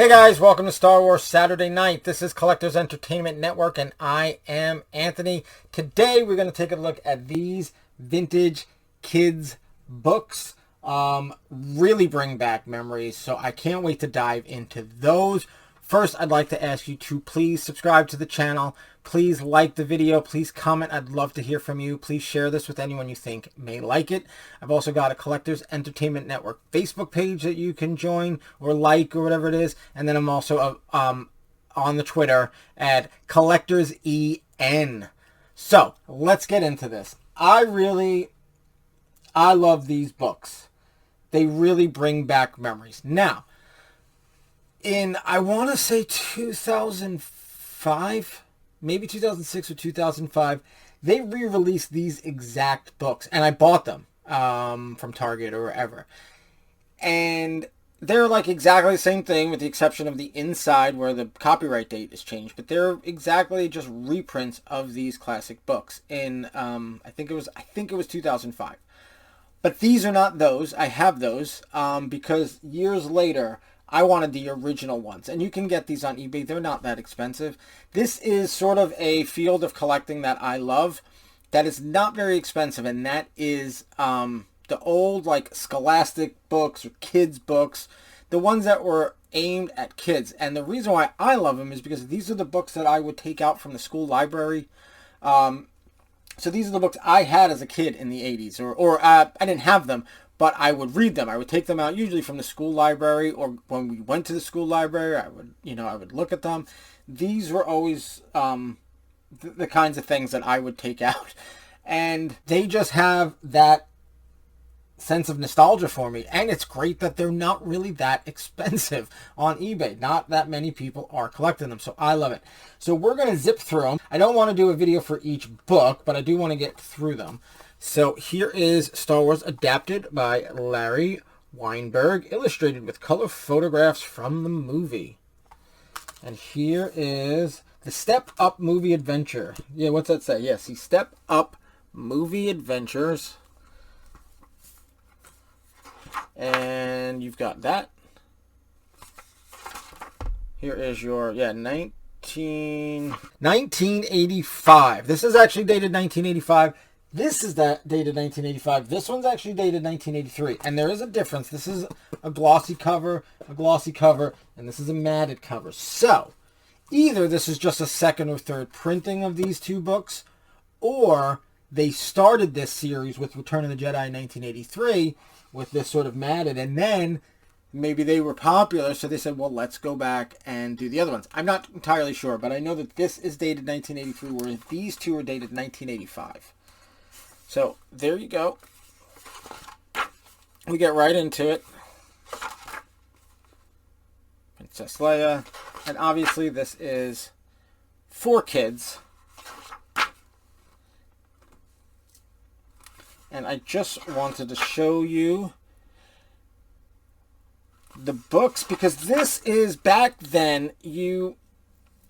Hey guys, welcome to Star Wars Saturday Night. This is Collectors Entertainment Network and I am Anthony. Today we're going to take a look at these vintage kids books. Really bring back memories, so I can't wait to dive into those. First, I'd like to ask you to please subscribe to the channel. Please like the video. Please comment. I'd love to hear from you. Please share this with anyone you think may like it. I've also got a Collectors Entertainment Network Facebook page that you can join or like or whatever it is. And then I'm also on the Twitter at CollectorsEN. So, let's get into this. I love these books. They really bring back memories. Now, in, I want to say 2005, maybe 2006 or 2005, they re-released these exact books. And I bought them from Target or wherever. And they're like exactly the same thing with the exception of the inside where the copyright date is changed. But they're exactly just reprints of these classic books in, I think it was 2005. But these are not those. I have those because years later, I wanted the original ones, and you can get these on eBay. They're not that expensive. This is sort of a field of collecting that I love that is not very expensive, and that is the old like Scholastic books or kids books, the ones that were aimed at kids. And the reason why I love them is because these are the books that I would take out from the school library. So these are the books I had as a kid in the 80s, or I didn't have them, but I would read them. I would take them out usually from the school library, or when we went to the school library, I would look at them. These were always the kinds of things that I would take out. And they just have that sense of nostalgia for me. And it's great that they're not really that expensive on eBay. Not that many people are collecting them, so I love it. So we're going to zip through them. I don't want to do a video for each book, but I do want to get through them. So here is Star Wars Adapted by Larry Weinberg, illustrated with color photographs from the movie. And here is the Step Up Movie Adventure. Yeah, what's that say? Yeah, see, Step Up Movie Adventures. And you've got that. Here is your, 1985. This is actually dated 1985. This is dated 1985. This one's actually dated 1983. And there is a difference. This is a glossy cover, and this is a matted cover. So, either this is just a second or third printing of these two books, or they started this series with Return of the Jedi in 1983 with this sort of matted, and then maybe they were popular, so they said, well, let's go back and do the other ones. I'm not entirely sure, but I know that this is dated 1983, whereas these two are dated 1985. So, there you go. We get right into it. Princess Leia. And obviously this is for kids. And I just wanted to show you the books, because this is back then, by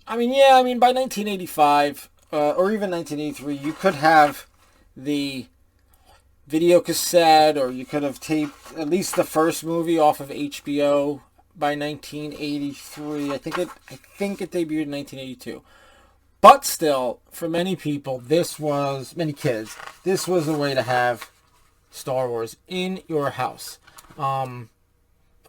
1985, or even 1983, you could have the video cassette, or you could have taped at least the first movie off of HBO by 1983. I think it debuted in 1982. But still, for many people, many kids, this was a way to have Star Wars in your house on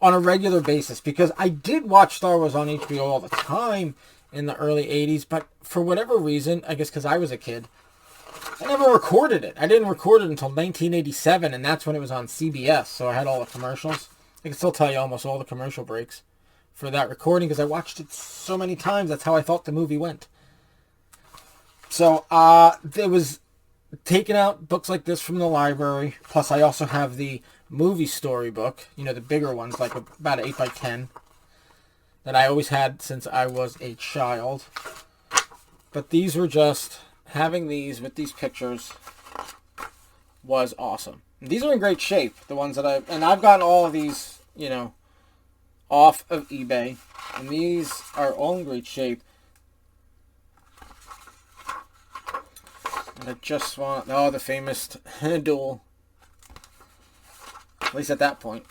a regular basis. Because I did watch Star Wars on HBO all the time in the early 80s, but for whatever reason, I guess because I was a kid, I never recorded it. I didn't record it until 1987, and that's when it was on CBS, so I had all the commercials. I can still tell you almost all the commercial breaks for that recording, because I watched it so many times. That's how I thought the movie went. So, there was taking out books like this from the library, plus I also have the movie storybook, the bigger ones, like about an 8x10, that I always had since I was a child. But these were just, having these with these pictures was awesome. And these are in great shape, the ones that I've gotten all of these, off of eBay, and these are all in great shape. And I just want, the famous duel, at least at that point.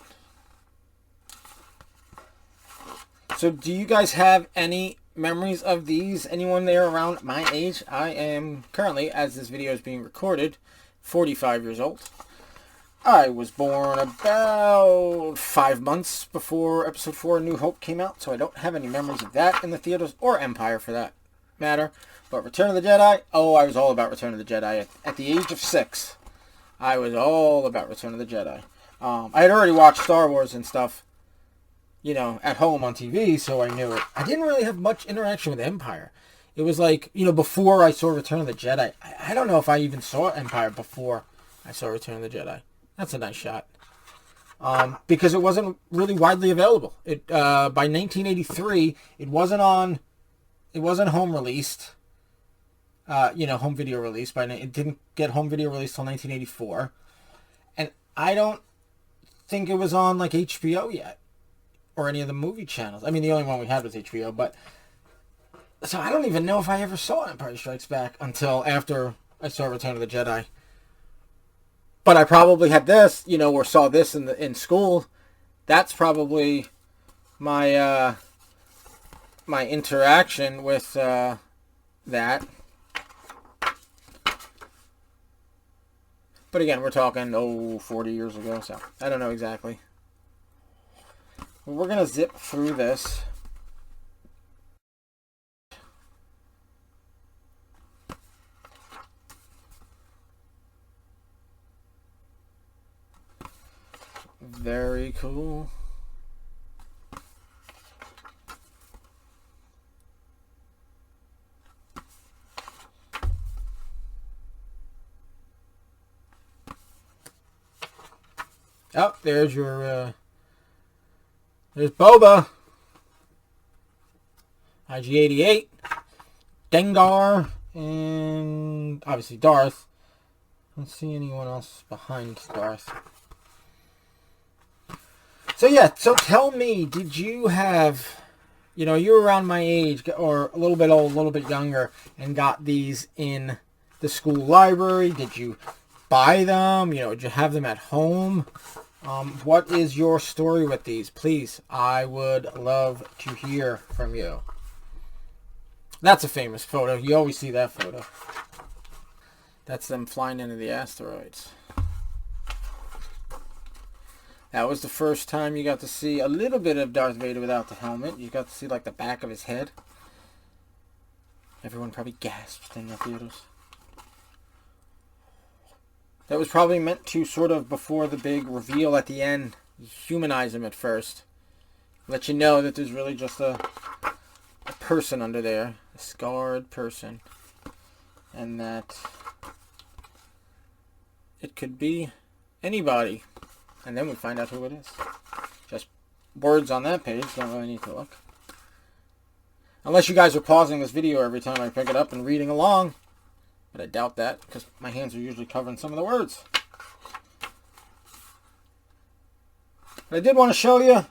So do you guys have any memories of these? Anyone there around my age? I am currently, as this video is being recorded, 45 years old. I was born about 5 months before Episode 4 New Hope came out, so I don't have any memories of that in the theaters, or Empire for that matter. But Return of the Jedi, oh, I was all about Return of the Jedi. At the age of 6, I was all about Return of the Jedi. I had already watched Star Wars and stuff, you know, at home on TV, so I knew it. I didn't really have much interaction with Empire. It was like, you know, before I saw Return of the Jedi. I don't know if I even saw Empire before I saw Return of the Jedi. That's a nice shot. Because it wasn't really widely available. It by 1983, it wasn't home released. You know, home video release. It didn't get home video release till 1984. And I don't think it was on like HBO yet. Or any of the movie channels. I mean, the only one we had was HBO, but... So I don't even know if I ever saw Empire Strikes Back until after I saw Return of the Jedi. But I probably had this, you know, or saw this in school. That's probably my my interaction with that. But again, we're talking 40 years ago, so I don't know exactly. We're gonna zip through this. Very cool. Oh, there's your, there's Boba. IG-88. Dengar. And obviously Darth. I don't see anyone else behind Darth. So yeah, so tell me, did you have, you know, you were around my age, or a little bit old, a little bit younger, and got these in the school library? Did you buy them? You know, did you have them at home? What is your story with these? Please, I would love to hear from you. That's a famous photo. You always see that photo. That's them flying into the asteroids. That was the first time you got to see a little bit of Darth Vader without the helmet. You got to see like the back of his head. Everyone probably gasped in the theaters. That was probably meant to sort of, before the big reveal at the end, humanize him at first. Let you know that there's really just a person under there. A scarred person. And that it could be anybody. And then we find out who it is. Just words on that page. Don't really need to look. Unless you guys are pausing this video every time I pick it up and reading along. But I doubt that, because my hands are usually covering some of the words. But I did want to show you.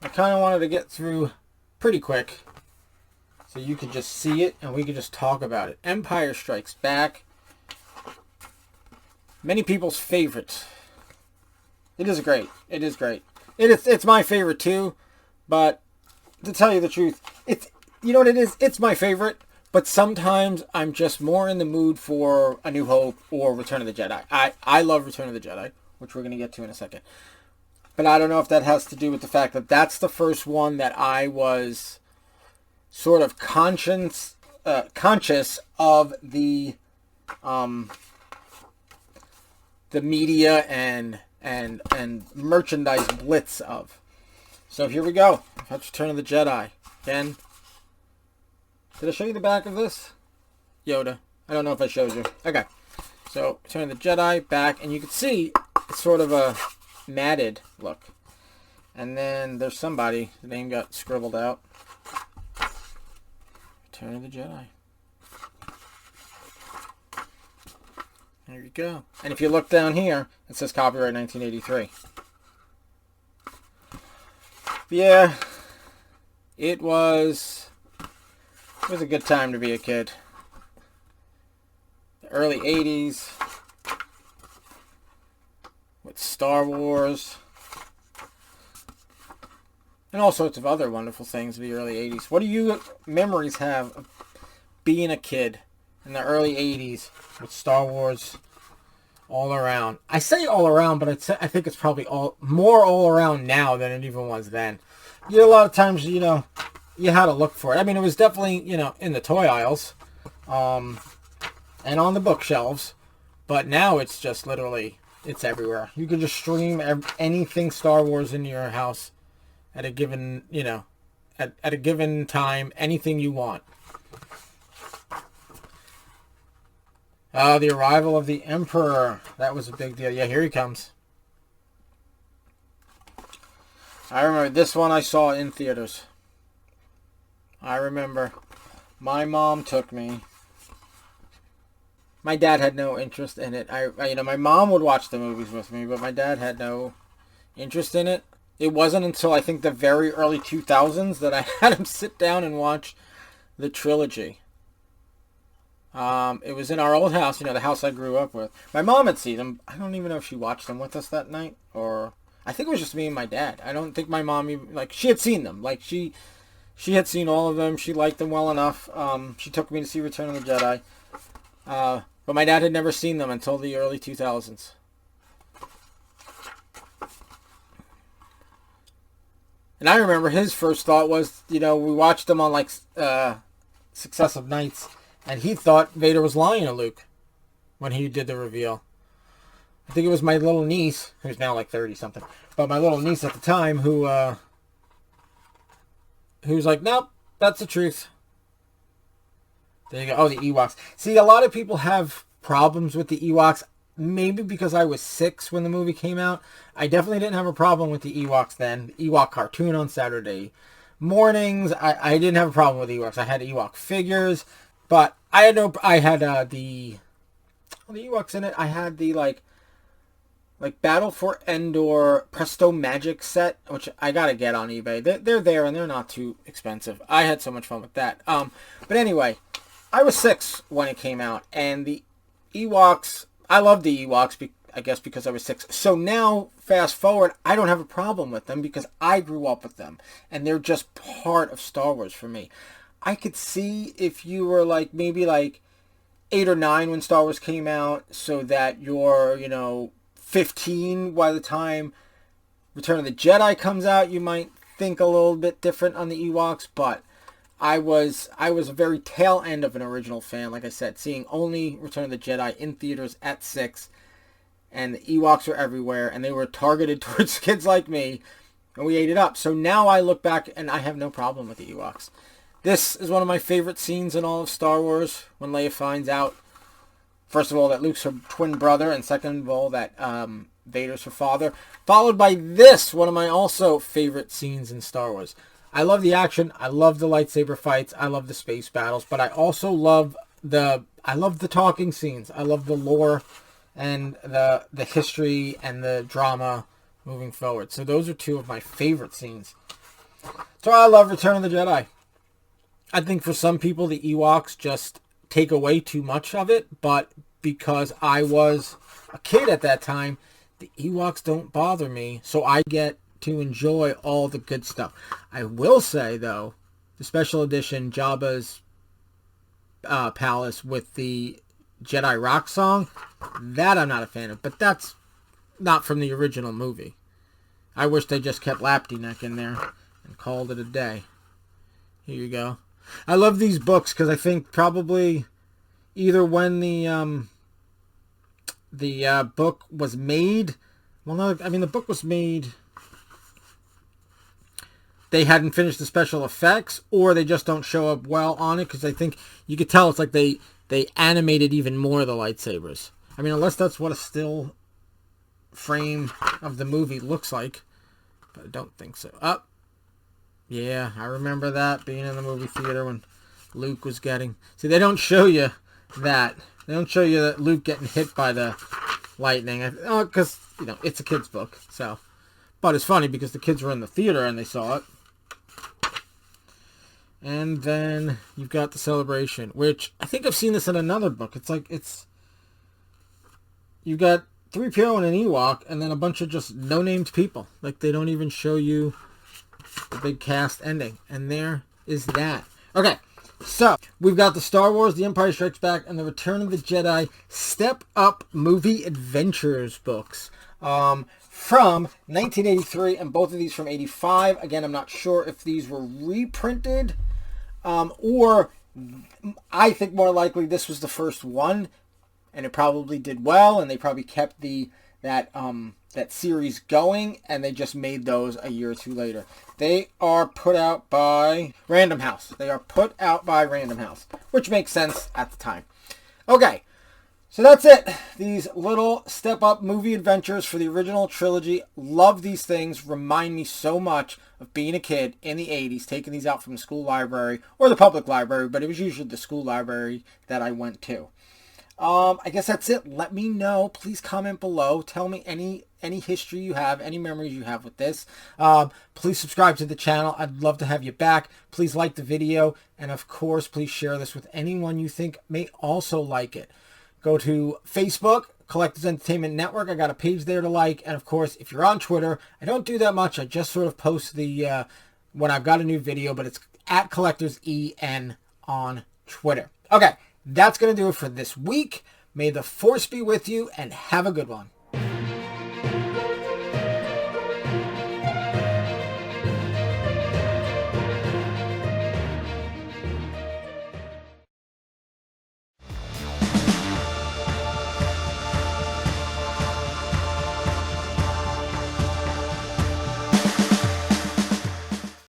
I kind of wanted to get through pretty quick. So you could just see it and we could just talk about it. Empire Strikes Back. Many people's favorite. It is great. It is great. It's my favorite too, but to tell you the truth, it's, you know what it is? It's my favorite, but sometimes I'm just more in the mood for A New Hope or Return of the Jedi. I love Return of the Jedi, which we're going to get to in a second. But I don't know if that has to do with the fact that that's the first one that I was sort of conscious of the media and merchandise blitz of. So here we go. That's Return of the Jedi. Again. Did I show you the back of this? Yoda. I don't know if I showed you. Okay. So Return of the Jedi, back, and you can see it's sort of a matted look. And then there's somebody, the name got scribbled out. Return of the Jedi. There you go. And if you look down here, it says copyright 1983. Yeah, it was a good time to be a kid. The early 80s with Star Wars. And all sorts of other wonderful things of the early 80s. What do you memories have of being a kid in the early 80s with Star Wars all around? I say all around, but I think it's probably more all around now than it even was then. A lot of times, you had to look for it. I mean, it was definitely, in the toy aisles and on the bookshelves. But now it's just literally, it's everywhere. You can just stream anything Star Wars into your house at a given, at a given time, anything you want. The arrival of the Emperor. That was a big deal. Yeah, here he comes. I remember this one I saw in theaters. I remember my mom took me. My dad had no interest in it. My mom would watch the movies with me, but my dad had no interest in it. It wasn't until I think the very early 2000s that I had him sit down and watch the trilogy. It was in our old house, the house I grew up with. My mom had seen them. I don't even know if she watched them with us that night, or I think it was just me and my dad. I don't think my mom even, she had seen them. She had seen all of them. She liked them well enough. She took me to see Return of the Jedi. But my dad had never seen them until the early 2000s. And I remember his first thought was, we watched them on successive nights, and he thought Vader was lying to Luke when he did the reveal. I think it was my little niece, who's now 30-something, but my little niece at the time who was like, nope, that's the truth. There you go. Oh, the Ewoks. See, a lot of people have problems with the Ewoks. Maybe because I was 6 when the movie came out. I definitely didn't have a problem with the Ewoks then. The Ewok cartoon on Saturday mornings. I didn't have a problem with Ewoks. I had Ewok figures. But I had the Ewoks in it. I had the Battle for Endor Presto Magic set, which I gotta get on eBay. They're there and they're not too expensive. I had so much fun with that. But anyway, I was 6 when it came out, and the Ewoks, I love the Ewoks, I guess because I was 6. So now, fast forward, I don't have a problem with them because I grew up with them, and they're just part of Star Wars for me. I could see if you were maybe 8 or 9 when Star Wars came out, so that you're, 15 by the time Return of the Jedi comes out, you might think a little bit different on the Ewoks, but I was a very tail end of an original fan, like I said, seeing only Return of the Jedi in theaters at 6, and the Ewoks were everywhere, and they were targeted towards kids like me, and we ate it up. So now I look back, and I have no problem with the Ewoks. This is one of my favorite scenes in all of Star Wars, when Leia finds out, first of all, that Luke's her twin brother, and second of all, that Vader's her father, followed by this, one of my also favorite scenes in Star Wars. I love the action, I love the lightsaber fights, I love the space battles, but I also love the talking scenes. I love the lore and the history and the drama moving forward. So those are two of my favorite scenes. So I love Return of the Jedi. I think for some people the Ewoks just take away too much of it, but because I was a kid at that time, the Ewoks don't bother me, so I get to enjoy all the good stuff. I will say, though, the special edition Jabba's palace with the Jedi Rock song, that I'm not a fan of, but that's not from the original movie. I wish they just kept Lapty Neck in there and called it a day. Here you go. I love these books because I think probably either when the book was made, well, no, I mean the book was made, they hadn't finished the special effects, or they just don't show up well on it, because I think you could tell it's like they animated even more of the lightsabers. I mean, unless that's what a still frame of the movie looks like, but I don't think so. Yeah, I remember that being in the movie theater when Luke was getting... See, they don't show you that. They don't show you that Luke getting hit by the lightning. Because, it's a kid's book, so... But it's funny because the kids were in the theater and they saw it. And then you've got the celebration, which I think I've seen this in another book. You've got 3PO and an Ewok, and then a bunch of just no-named people. They don't even show you the big cast ending. And there is that. Okay, so we've got the Star Wars, The Empire Strikes Back, and The Return of the Jedi Step Up Movie Adventures books from 1983, and both of these from 85. Again, I'm not sure if these were reprinted or I think more likely this was the first one, and it probably did well, and they probably kept that series going, and they just made those a year or two later. They are put out by Random House. Which makes sense at the time. Okay, so that's it. These little step-up movie adventures for the original trilogy. Love these things. Remind me so much of being a kid in the 80s, taking these out from the school library or the public library, but it was usually the school library that I went to. I guess that's it. Let me know. Please comment below. Tell me any history you have, any memories you have with this. Please subscribe to the channel. I'd love to have you back. Please like the video. And of course, please share this with anyone you think may also like it. Go to Facebook, Collectors Entertainment Network. I got a page there to like. And of course, if you're on Twitter, I don't do that much. I just sort of post the when I've got a new video, but it's at CollectorsEN on Twitter. Okay. That's going to do it for this week. May the Force be with you, and have a good one.